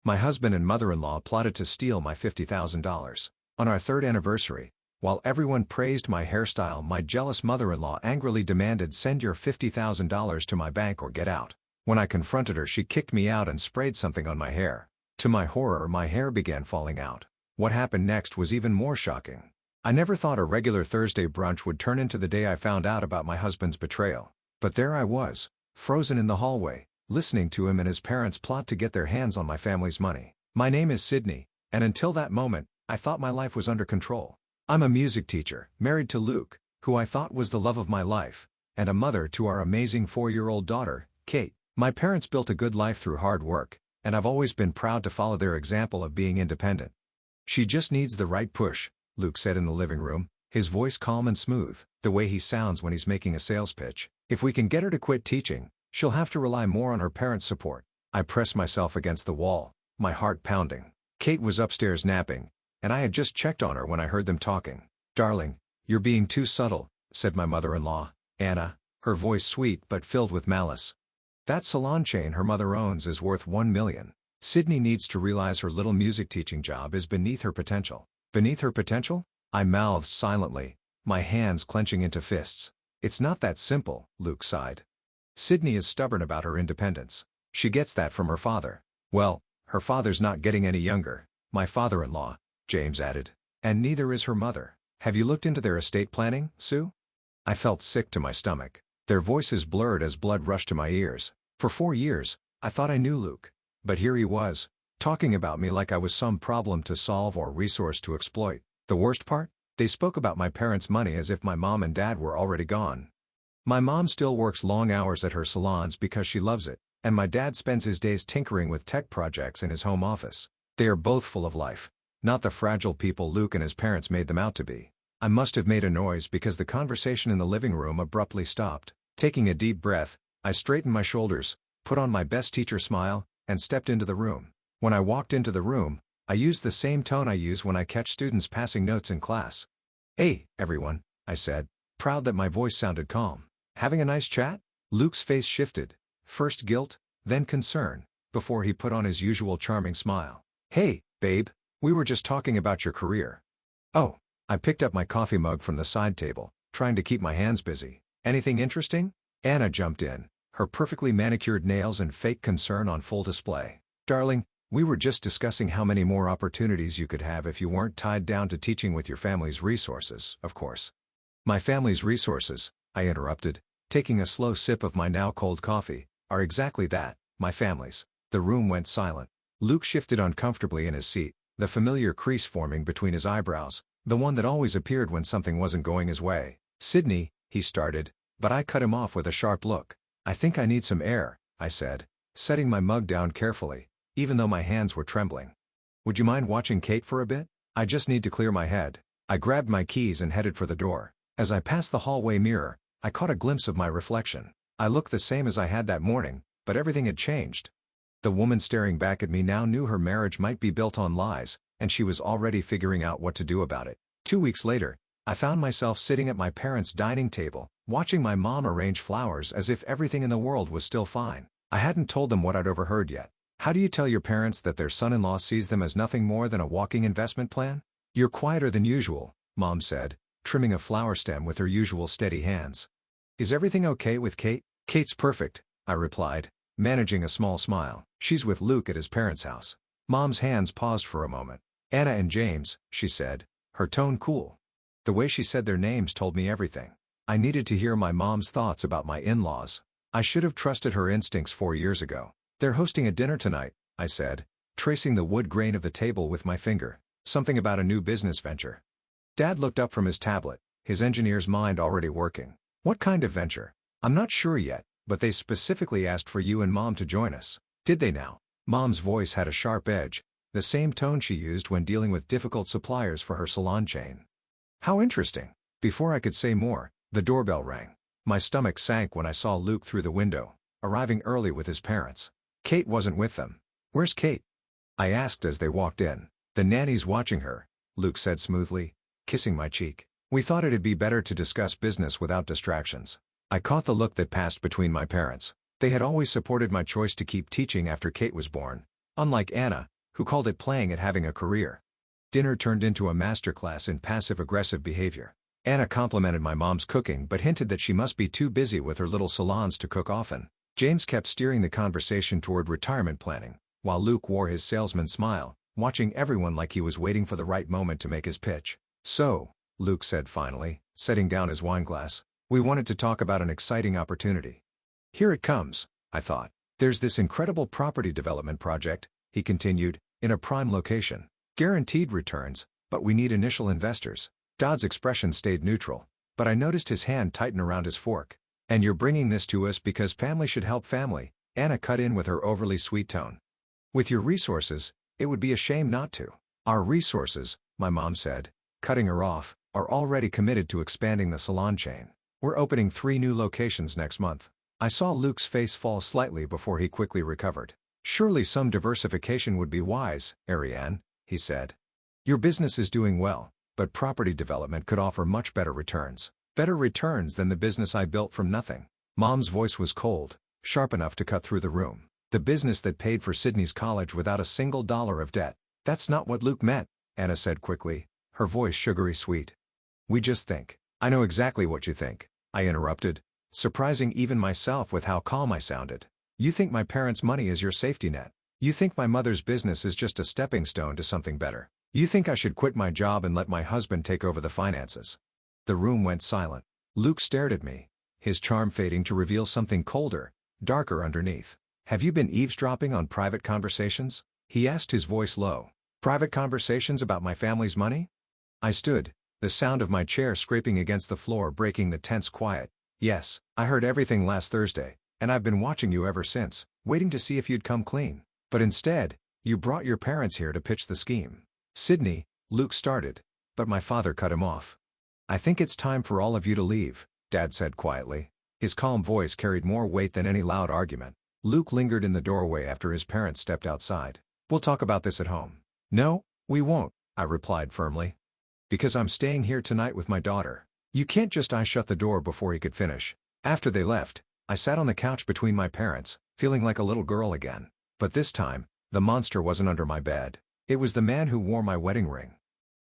My husband and mother-in-law plotted to steal my $50,000. On our third anniversary, while everyone praised my hairstyle, my jealous mother-in-law angrily demanded, "Send your $50,000 to my bank or get out." When I confronted her, she kicked me out and sprayed something on my hair. To my horror, my hair began falling out. What happened next was even more shocking. I never thought a regular Thursday brunch would turn into the day I found out about my husband's betrayal. But there I was, frozen in the hallway, listening to him and his parents plot to get their hands on my family's money. My name is Sydney, and until that moment, I thought my life was under control. I'm a music teacher, married to Luke, who I thought was the love of my life, and a mother to our amazing 4-year-old daughter, Kate. My parents built a good life through hard work, and I've always been proud to follow their example of being independent. "She just needs the right push," Luke said in the living room, his voice calm and smooth, the way he sounds when he's making a sales pitch. "If we can get her to quit teaching, she'll have to rely more on her parents' support." I pressed myself against the wall, my heart pounding. Kate was upstairs napping, and I had just checked on her when I heard them talking. "Darling, you're being too subtle," said my mother-in-law, Anna, her voice sweet but filled with malice. "That salon chain her mother owns is worth $1 million. Sydney needs to realize her little music teaching job is beneath her potential." "Beneath her potential?" I mouthed silently, my hands clenching into fists. "It's not that simple," Luke sighed. "Sydney is stubborn about her independence. She gets that from her father." "Well, her father's not getting any younger," my father-in-law, James, added. "And neither is her mother. Have you looked into their estate planning, Sue?" I felt sick to my stomach. Their voices blurred as blood rushed to my ears. For 4 years, I thought I knew Luke. But here he was, talking about me like I was some problem to solve or resource to exploit. The worst part? They spoke about my parents' money as if my mom and dad were already gone. My mom still works long hours at her salons because she loves it, and my dad spends his days tinkering with tech projects in his home office. They are both full of life, not the fragile people Luke and his parents made them out to be. I must have made a noise because the conversation in the living room abruptly stopped. Taking a deep breath, I straightened my shoulders, put on my best teacher smile, and stepped into the room. When I walked into the room, I used the same tone I use when I catch students passing notes in class. "Hey, everyone," I said, proud that my voice sounded calm. "Having a nice chat?" Luke's face shifted, first guilt, then concern, before he put on his usual charming smile. "Hey, babe, we were just talking about your career." "Oh." I picked up my coffee mug from the side table, trying to keep my hands busy. "Anything interesting?" Anna jumped in, her perfectly manicured nails and fake concern on full display. "Darling, we were just discussing how many more opportunities you could have if you weren't tied down to teaching with your family's resources, of course." "My family's resources," I interrupted, taking a slow sip of my now cold coffee, "are exactly that, my family's." The room went silent. Luke shifted uncomfortably in his seat, the familiar crease forming between his eyebrows, the one that always appeared when something wasn't going his way. "Sydney," he started, but I cut him off with a sharp look. "I think I need some air," I said, setting my mug down carefully, even though my hands were trembling. "Would you mind watching Kate for a bit? I just need to clear my head." I grabbed my keys and headed for the door. As I passed the hallway mirror, I caught a glimpse of my reflection. I looked the same as I had that morning, but everything had changed. The woman staring back at me now knew her marriage might be built on lies, and she was already figuring out what to do about it. 2 weeks later, I found myself sitting at my parents' dining table, watching my mom arrange flowers as if everything in the world was still fine. I hadn't told them what I'd overheard yet. "How do you tell your parents that their son-in-law sees them as nothing more than a walking investment plan?" "You're quieter than usual," Mom said, trimming a flower stem with her usual steady hands. "Is everything okay with Kate?" "Kate's perfect," I replied, managing a small smile. "She's with Luke at his parents' house." Mom's hands paused for a moment. "Anna and James," she said, her tone cool. The way she said their names told me everything. I needed to hear my mom's thoughts about my in-laws. I should have trusted her instincts 4 years ago. "They're hosting a dinner tonight," I said, tracing the wood grain of the table with my finger. "Something about a new business venture." Dad looked up from his tablet, his engineer's mind already working. "What kind of venture?" "I'm not sure yet, but they specifically asked for you and Mom to join us." "Did they now?" Mom's voice had a sharp edge, the same tone she used when dealing with difficult suppliers for her salon chain. "How interesting." Before I could say more, the doorbell rang. My stomach sank when I saw Luke through the window, arriving early with his parents. Kate wasn't with them. "Where's Kate?" I asked as they walked in. "The nanny's watching her," Luke said smoothly, kissing my cheek. "We thought it'd be better to discuss business without distractions." I caught the look that passed between my parents. They had always supported my choice to keep teaching after Kate was born. Unlike Anna, who called it playing at having a career. Dinner turned into a masterclass in passive-aggressive behavior. Anna complimented my mom's cooking but hinted that she must be too busy with her little salons to cook often. James kept steering the conversation toward retirement planning, while Luke wore his salesman smile, watching everyone like he was waiting for the right moment to make his pitch. "So," Luke said finally, setting down his wineglass, "we wanted to talk about an exciting opportunity." "Here it comes," I thought. "There's this incredible property development project," he continued, "in a prime location. Guaranteed returns, but we need initial investors." Dodd's expression stayed neutral, but I noticed his hand tighten around his fork. "And you're bringing this to us because family should help family," Anna cut in with her overly sweet tone. "With your resources, it would be a shame not to." "Our resources," my mom said, cutting her off, "are already committed to expanding the salon chain. We're opening 3 new locations next month." I saw Luke's face fall slightly before he quickly recovered. "Surely some diversification would be wise, Ariane," he said. "Your business is doing well, but property development could offer much better returns. Better returns than the business I built from nothing." Mom's voice was cold, sharp enough to cut through the room. "The business that paid for Sydney's college without a single dollar of debt." "That's not what Luke meant," Anna said quickly, her voice sugary sweet. "We just think." "I know exactly what you think," I interrupted, surprising even myself with how calm I sounded. "You think my parents' money is your safety net. You think my mother's business is just a stepping stone to something better. You think I should quit my job and let my husband take over the finances." The room went silent. Luke stared at me, his charm fading to reveal something colder, darker underneath. "Have you been eavesdropping on private conversations?" he asked, his voice low. "Private conversations about my family's money?" I stood, the sound of my chair scraping against the floor breaking the tense quiet. "Yes, I heard everything last Thursday, and I've been watching you ever since, waiting to see if you'd come clean. But instead, you brought your parents here to pitch the scheme." "Sydney," Luke started, but my father cut him off. "I think it's time for all of you to leave," Dad said quietly. His calm voice carried more weight than any loud argument. Luke lingered in the doorway after his parents stepped outside. "We'll talk about this at home." "No, we won't," I replied firmly. "Because I'm staying here tonight with my daughter." "You can't just." I shut the door before he could finish. After they left, I sat on the couch between my parents, feeling like a little girl again. But this time, the monster wasn't under my bed. It was the man who wore my wedding ring.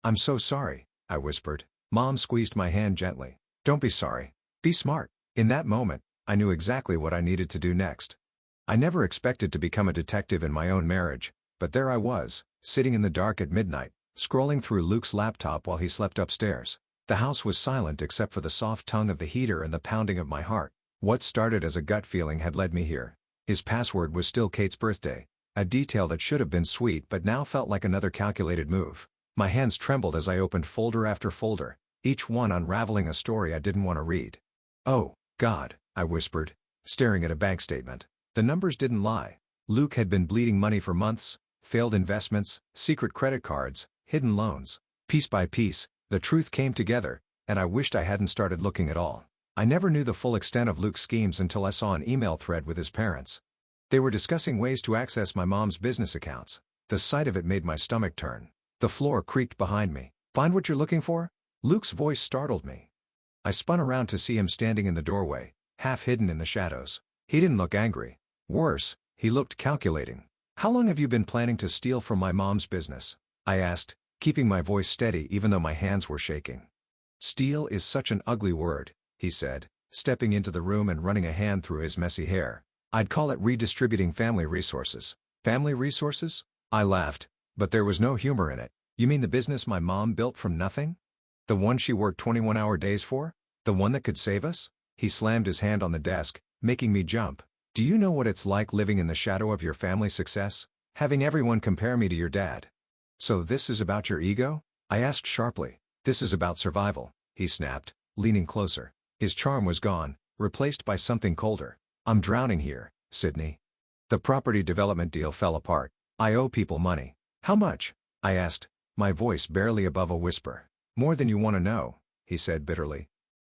"I'm so sorry," I whispered. Mom squeezed my hand gently. "Don't be sorry. Be smart." In that moment, I knew exactly what I needed to do next. I never expected to become a detective in my own marriage, but there I was, sitting in the dark at midnight, scrolling through Luke's laptop while he slept upstairs. The house was silent except for the soft tongue of the heater and the pounding of my heart. What started as a gut feeling had led me here. His password was still Kate's birthday, a detail that should have been sweet but now felt like another calculated move. My hands trembled as I opened folder after folder, each one unraveling a story I didn't want to read. "Oh, God," I whispered, staring at a bank statement. The numbers didn't lie. Luke had been bleeding money for months, failed investments, secret credit cards, hidden loans. Piece by piece, the truth came together, and I wished I hadn't started looking at all. I never knew the full extent of Luke's schemes until I saw an email thread with his parents. They were discussing ways to access my mom's business accounts. The sight of it made my stomach turn. The floor creaked behind me. "Find what you're looking for?" Luke's voice startled me. I spun around to see him standing in the doorway, half hidden in the shadows. He didn't look angry. Worse, he looked calculating. "How long have you been planning to steal from my mom's business?" I asked, keeping my voice steady even though my hands were shaking. "Steal is such an ugly word," he said, stepping into the room and running a hand through his messy hair. "I'd call it redistributing family resources." "Family resources?" I laughed, but there was no humor in it. "You mean the business my mom built from nothing? The one she worked 21-hour days for? The one that could save us?" He slammed his hand on the desk, making me jump. "Do you know what it's like living in the shadow of your family's success? Having everyone compare me to your dad?" "So this is about your ego?" I asked sharply. "This is about survival," he snapped, leaning closer. His charm was gone, replaced by something colder. "I'm drowning here, Sydney. The property development deal fell apart. I owe people money." "How much?" I asked, my voice barely above a whisper. "More than you want to know," he said bitterly.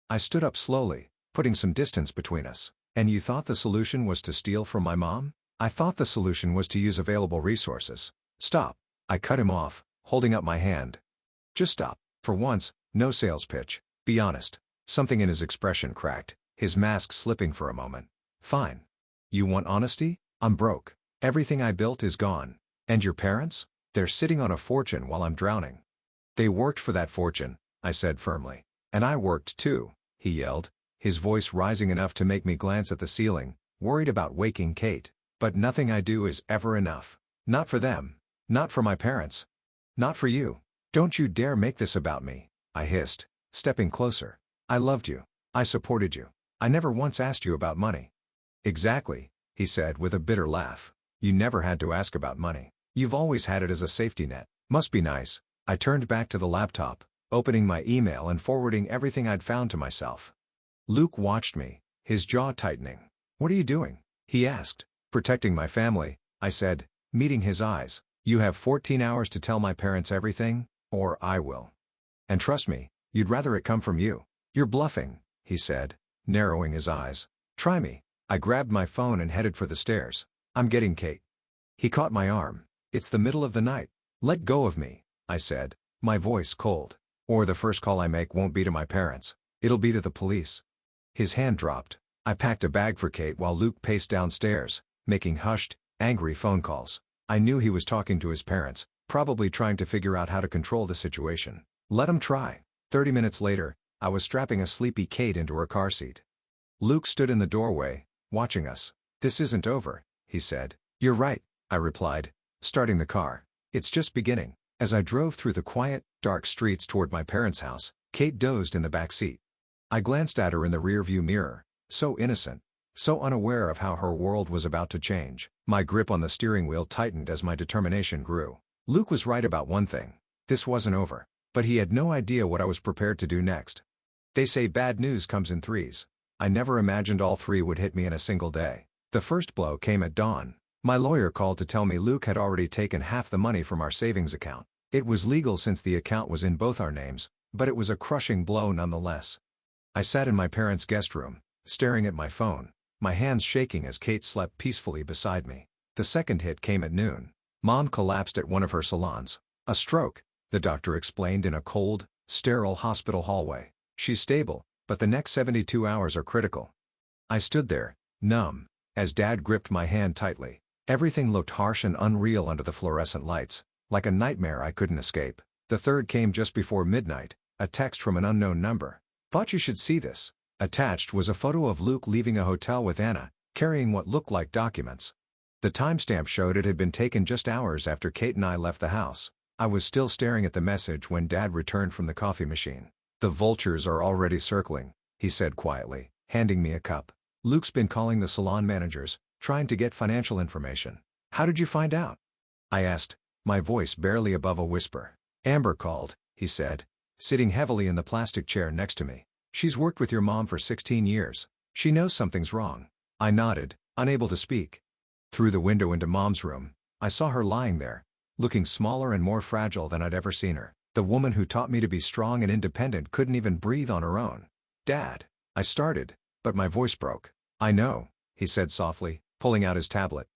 I stood up slowly, putting some distance between us. "And you thought the solution was to steal from my mom?" "I thought the solution was to use available resources." "Stop." I cut him off, holding up my hand. "Just stop. For once, no sales pitch. Be honest." Something in his expression cracked, his mask slipping for a moment. "Fine. You want honesty? I'm broke. Everything I built is gone. And your parents? They're sitting on a fortune while I'm drowning. They worked for that fortune, I said firmly. And I worked too, he yelled, his voice rising enough to make me glance at the ceiling, worried about waking Kate. But nothing I do is ever enough. Not for them. Not for my parents. Not for you. Don't you dare make this about me, I hissed, stepping closer. I loved you. I supported you. I never once asked you about money. Exactly, he said with a bitter laugh. You never had to ask about money. You've always had it as a safety net. Must be nice. I turned back to the laptop, opening my email and forwarding everything I'd found to myself. Luke watched me, his jaw tightening. What are you doing? He asked. Protecting my family, I said, meeting his eyes. You have 14 hours to tell my parents everything, or I will. And trust me, you'd rather it come from you. You're bluffing, he said, narrowing his eyes. Try me. I grabbed my phone and headed for the stairs. I'm getting Kate. He caught my arm. It's the middle of the night. Let go of me, I said, my voice cold. Or the first call I make won't be to my parents. It'll be to the police. His hand dropped. I packed a bag for Kate while Luke paced downstairs, making hushed, angry phone calls. I knew he was talking to his parents, probably trying to figure out how to control the situation. Let him try. 30 minutes later, I was strapping a sleepy Kate into her car seat. Luke stood in the doorway, watching us. This isn't over, he said. You're right, I replied, starting the car. It's just beginning. As I drove through the quiet, dark streets toward my parents' house, Kate dozed in the back seat. I glanced at her in the rearview mirror, so innocent, so unaware of how her world was about to change. My grip on the steering wheel tightened as my determination grew. Luke was right about one thing. This wasn't over. But he had no idea what I was prepared to do next. They say bad news comes in threes. I never imagined all three would hit me in a single day. The first blow came at dawn. My lawyer called to tell me Luke had already taken half the money from our savings account. It was legal since the account was in both our names, but it was a crushing blow nonetheless. I sat in my parents' guest room, staring at my phone, my hands shaking as Kate slept peacefully beside me. The second hit came at noon. Mom collapsed at one of her salons. A stroke, the doctor explained in a cold, sterile hospital hallway. She's stable, but the next 72 hours are critical. I stood there, numb, as Dad gripped my hand tightly. Everything looked harsh and unreal under the fluorescent lights, like a nightmare I couldn't escape. The third came just before midnight, a text from an unknown number. Thought you should see this. Attached was a photo of Luke leaving a hotel with Anna, carrying what looked like documents. The timestamp showed it had been taken just hours after Kate and I left the house. I was still staring at the message when Dad returned from the coffee machine. The vultures are already circling, he said quietly, handing me a cup. Luke's been calling the salon managers, trying to get financial information. How did you find out? I asked, my voice barely above a whisper. Amber called, he said, sitting heavily in the plastic chair next to me. She's worked with your mom for 16 years. She knows something's wrong. I nodded, unable to speak. Through the window into Mom's room, I saw her lying there, looking smaller and more fragile than I'd ever seen her. The woman who taught me to be strong and independent couldn't even breathe on her own. Dad, I started, but my voice broke. I know, he said softly, pulling out his tablet.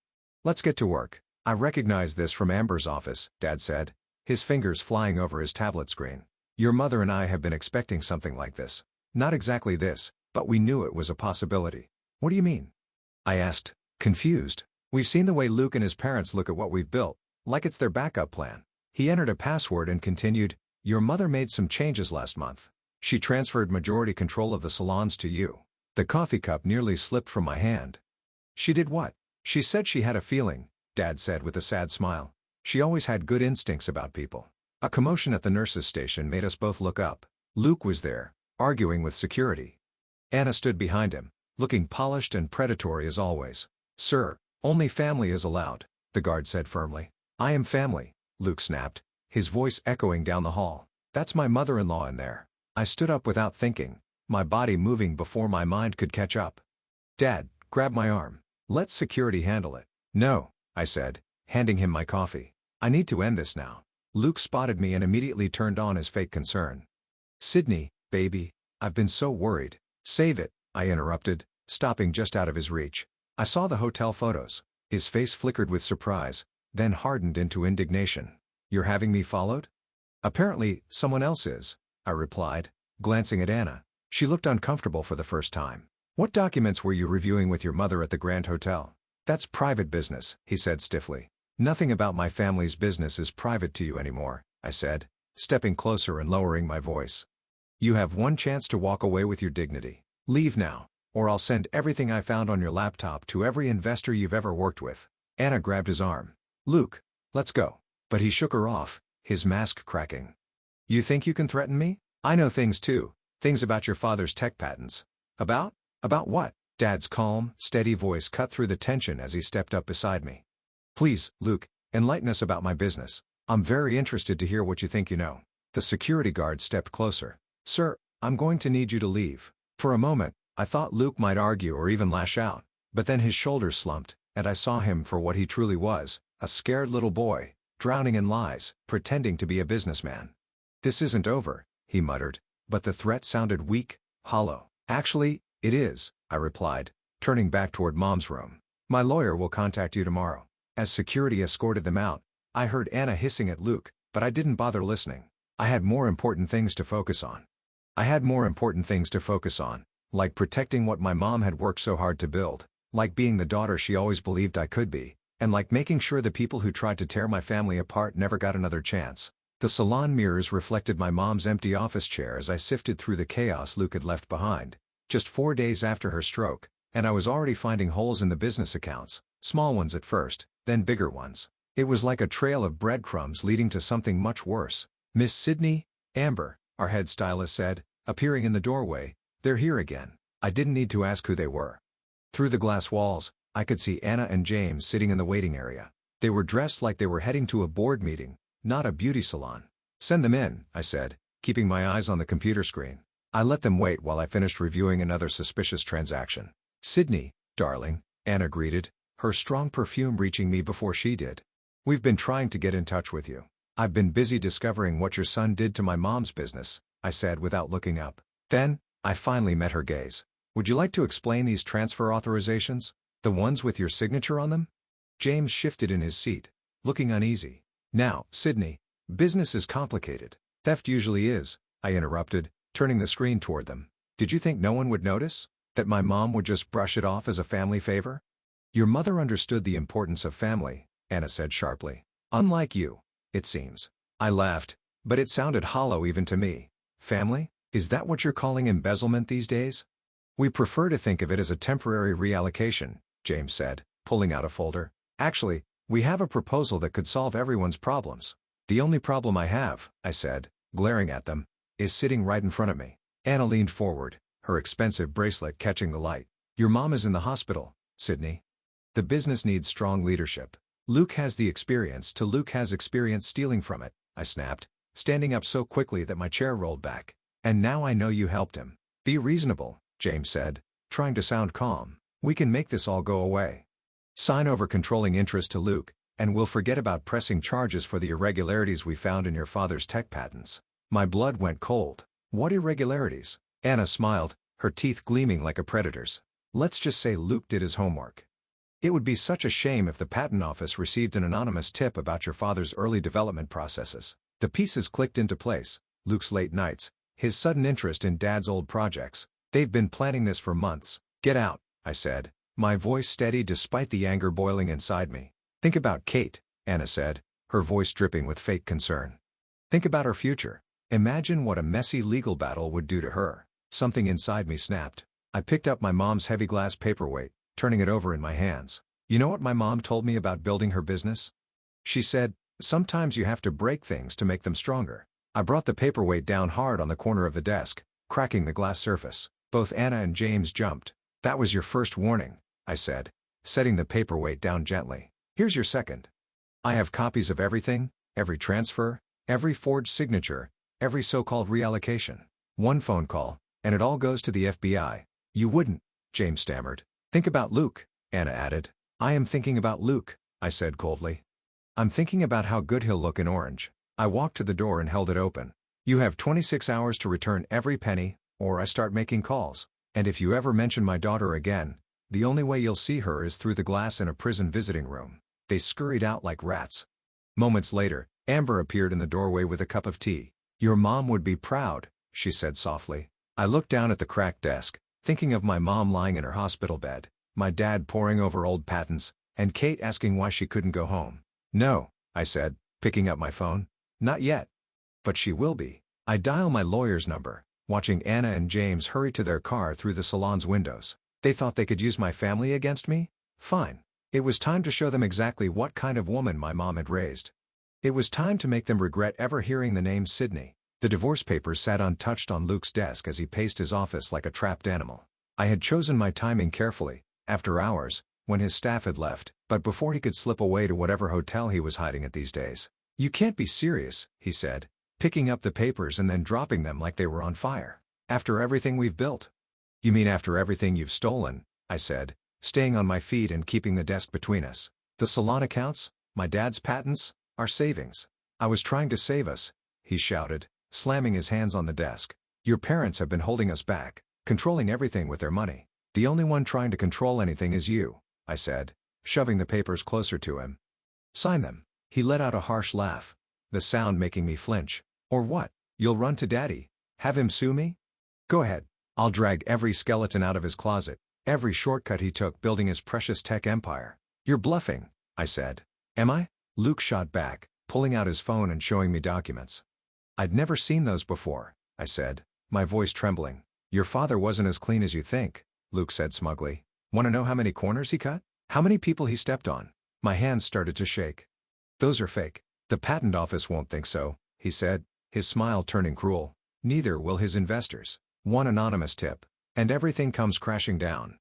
Let's get to work. I recognize this from Amber's office, Dad said, his fingers flying over his tablet screen. Your mother and I have been expecting something like this. Not exactly this, but we knew it was a possibility. What do you mean? I asked, confused. We've seen the way Luke and his parents look at what we've built, like it's their backup plan. He entered a password and continued, your mother made some changes last month. She transferred majority control of the salons to you. The coffee cup nearly slipped from my hand. She did what? She said she had a feeling, Dad said with a sad smile. She always had good instincts about people. A commotion at the nurses' station made us both look up. Luke was there, arguing with security. Anna stood behind him, looking polished and predatory as always. Sir, only family is allowed, the guard said firmly. I am family, Luke snapped, his voice echoing down the hall. That's my mother-in-law in there. I stood up without thinking, my body moving before my mind could catch up. Dad, grab my arm. Let security handle it. No, I said, handing him my coffee. I need to end this now. Luke spotted me and immediately turned on his fake concern. Sydney, baby, I've been so worried. Save it, I interrupted, stopping just out of his reach. I saw the hotel photos. His face flickered with surprise, then hardened into indignation. You're having me followed? Apparently, someone else is, I replied, glancing at Anna. She looked uncomfortable for the first time. What documents were you reviewing with your mother at the Grand Hotel? That's private business, he said stiffly. Nothing about my family's business is private to you anymore, I said, stepping closer and lowering my voice. You have one chance to walk away with your dignity. Leave now, or I'll send everything I found on your laptop to every investor you've ever worked with. Anna grabbed his arm. Luke, let's go. But he shook her off, his mask cracking. You think you can threaten me? I know things too, things about your father's tech patents. About? About what? Dad's calm, steady voice cut through the tension as he stepped up beside me. Please, Luke, enlighten us about my business. I'm very interested to hear what you think you know. The security guard stepped closer. Sir, I'm going to need you to leave. For a moment, I thought Luke might argue or even lash out, but then his shoulders slumped, and I saw him for what he truly was, a scared little boy, drowning in lies, pretending to be a businessman. This isn't over, he muttered, but the threat sounded weak, hollow. Actually, it is, I replied, turning back toward Mom's room. My lawyer will contact you tomorrow. As security escorted them out, I heard Anna hissing at Luke, but I didn't bother listening. I had more important things to focus on. Like protecting what my mom had worked so hard to build, like being the daughter she always believed I could be, and like making sure the people who tried to tear my family apart never got another chance. The salon mirrors reflected my mom's empty office chair as I sifted through the chaos Luke had left behind. Just 4 days after her stroke, and I was already finding holes in the business accounts, small ones at first, then bigger ones. It was like a trail of breadcrumbs leading to something much worse. Miss Sydney, Amber, our head stylist said, appearing in the doorway, they're here again. I didn't need to ask who they were. Through the glass walls, I could see Anna and James sitting in the waiting area. They were dressed like they were heading to a board meeting, not a beauty salon. Send them in, I said, keeping my eyes on the computer screen. I let them wait while I finished reviewing another suspicious transaction. Sydney, darling, Anna greeted, her strong perfume reaching me before she did. We've been trying to get in touch with you. I've been busy discovering what your son did to my mom's business, I said without looking up. Then, I finally met her gaze. Would you like to explain these transfer authorizations? The ones with your signature on them? James shifted in his seat, looking uneasy. Now, Sydney, business is complicated. Theft usually is, I interrupted, turning the screen toward them. Did you think no one would notice? That my mom would just brush it off as a family favor? Your mother understood the importance of family, Anna said sharply. Unlike you, it seems. I laughed, but it sounded hollow even to me. Family? Is that what you're calling embezzlement these days? We prefer to think of it as a temporary reallocation, James said, pulling out a folder. Actually, we have a proposal that could solve everyone's problems. The only problem I have, I said, glaring at them, is sitting right in front of me. Anna leaned forward, her expensive bracelet catching the light. Your mom is in the hospital, Sydney. The business needs strong leadership. Luke has the experience Luke has experience stealing from it, I snapped, standing up so quickly that my chair rolled back. And now I know you helped him. Be reasonable, James said, trying to sound calm. We can make this all go away. Sign over controlling interest to Luke, and we'll forget about pressing charges for the irregularities we found in your father's tech patents. My blood went cold. What irregularities? Anna smiled, her teeth gleaming like a predator's. Let's just say Luke did his homework. It would be such a shame if the patent office received an anonymous tip about your father's early development processes. The pieces clicked into place. Luke's late nights, his sudden interest in Dad's old projects. They've been planning this for months. Get out, I said, my voice steady despite the anger boiling inside me. Think about Kate, Anna said, her voice dripping with fake concern. Think about her future. Imagine what a messy legal battle would do to her. Something inside me snapped. I picked up my mom's heavy glass paperweight, turning it over in my hands. You know what my mom told me about building her business? She said, sometimes you have to break things to make them stronger. I brought the paperweight down hard on the corner of the desk, cracking the glass surface. Both Anna and James jumped. That was your first warning, I said, setting the paperweight down gently. Here's your second. I have copies of everything, every transfer, every forged signature, every so-called reallocation. One phone call, and it all goes to the FBI. You wouldn't, James stammered. Think about Luke, Anna added. I am thinking about Luke, I said coldly. I'm thinking about how good he'll look in orange. I walked to the door and held it open. You have 26 hours to return every penny, or I start making calls. And if you ever mention my daughter again, the only way you'll see her is through the glass in a prison visiting room. They scurried out like rats. Moments later, Amber appeared in the doorway with a cup of tea. Your mom would be proud, she said softly. I looked down at the cracked desk, thinking of my mom lying in her hospital bed, my dad poring over old patents, and Kate asking why she couldn't go home. No, I said, picking up my phone. Not yet. But she will be. I dial my lawyer's number, watching Anna and James hurry to their car through the salon's windows. They thought they could use my family against me? Fine. It was time to show them exactly what kind of woman my mom had raised. It was time to make them regret ever hearing the name Sydney. The divorce papers sat untouched on Luke's desk as he paced his office like a trapped animal. I had chosen my timing carefully, after hours, when his staff had left, but before he could slip away to whatever hotel he was hiding at these days. "You can't be serious," he said, picking up the papers and then dropping them like they were on fire. "After everything we've built?" "You mean after everything you've stolen?" I said, staying on my feet and keeping the desk between us. "The salon accounts, my dad's patents, our savings. I was trying to save us," he shouted, slamming his hands on the desk. "Your parents have been holding us back, controlling everything with their money. The only one trying to control anything is you," I said, shoving the papers closer to him. "Sign them." He let out a harsh laugh, the sound making me flinch. "Or what? You'll run to Daddy? Have him sue me? Go ahead. I'll drag every skeleton out of his closet, every shortcut he took building his precious tech empire." "You're bluffing," I said. "Am I?" Luke shot back, pulling out his phone and showing me documents. "I'd never seen those before," I said, my voice trembling. "Your father wasn't as clean as you think," Luke said smugly. "Want to know how many corners he cut? How many people he stepped on?" My hands started to shake. "Those are fake. The patent office won't think so," he said, his smile turning cruel. "Neither will his investors. One anonymous tip, and everything comes crashing down."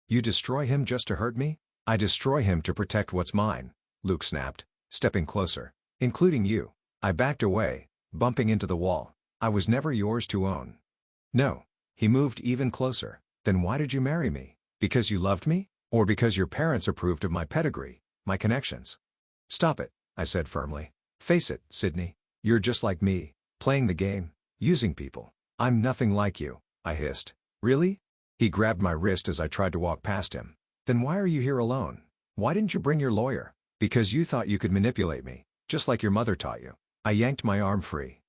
"You destroy him just to hurt me?" "I destroy him to protect what's mine," Luke snapped, stepping closer. "Including you." I backed away, bumping into the wall. "I was never yours to own." "No." He moved even closer. "Then why did you marry me? Because you loved me? Or because your parents approved of my pedigree, my connections?" "Stop it," I said firmly. "Face it, Sydney. You're just like me, playing the game, using people." "I'm nothing like you," I hissed. "Really?" He grabbed my wrist as I tried to walk past him. "Then why are you here alone? Why didn't you bring your lawyer?" "Because you thought you could manipulate me, just like your mother taught you." I yanked my arm free.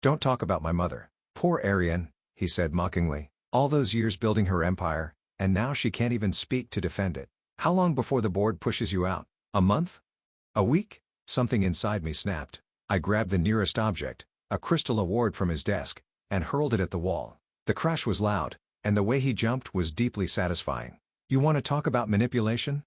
"Don't talk about my mother. Poor Arian," he said mockingly. "All those years building her empire, and now she can't even speak to defend it. How long before the board pushes you out? A month? A week?" Something inside me snapped. I grabbed the nearest object, a crystal award from his desk, and hurled it at the wall. The crash was loud, and the way he jumped was deeply satisfying. "You want to talk about manipulation?"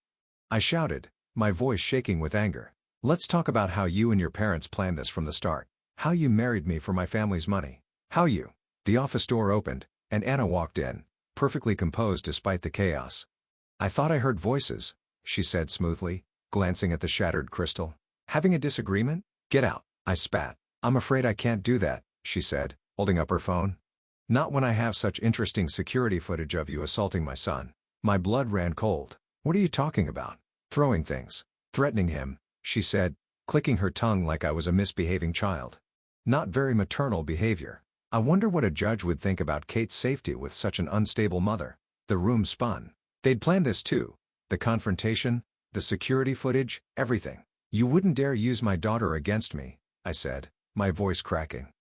I shouted, my voice shaking with anger. "Let's talk about how you and your parents planned this from the start. How you married me for my family's money. How you—" The office door opened, and Anna walked in, perfectly composed despite the chaos. "I thought I heard voices," she said smoothly, glancing at the shattered crystal. "Having a disagreement? Get out," I spat. "I'm afraid I can't do that," she said, holding up her phone. "Not when I have such interesting security footage of you assaulting my son." My blood ran cold. "What are you talking about?" "Throwing things. Threatening him," she said, clicking her tongue like I was a misbehaving child. "Not very maternal behavior. I wonder what a judge would think about Kate's safety with such an unstable mother." The room spun. They'd planned this too. The confrontation, the security footage, everything. "You wouldn't dare use my daughter against me," I said, my voice cracking.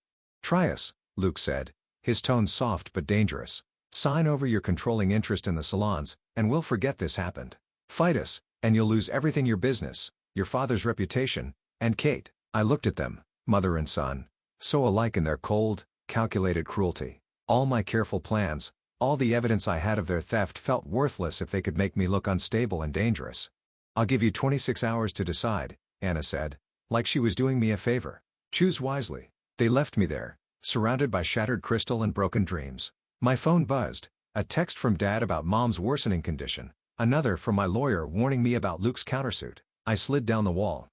"Try us," Luke said, his tone soft but dangerous. "Sign over your controlling interest in the salons, and we'll forget this happened. Fight us, and you'll lose everything: your business, your father's reputation, and Kate." I looked at them, mother and son, so alike in their cold, calculated cruelty. All my careful plans, all the evidence I had of their theft felt worthless if they could make me look unstable and dangerous. "I'll give you 26 hours to decide," Anna said, like she was doing me a favor. "Choose wisely." They left me there, surrounded by shattered crystal and broken dreams. My phone buzzed, a text from Dad about Mom's worsening condition, another from my lawyer warning me about Luke's countersuit. I slid down the wall,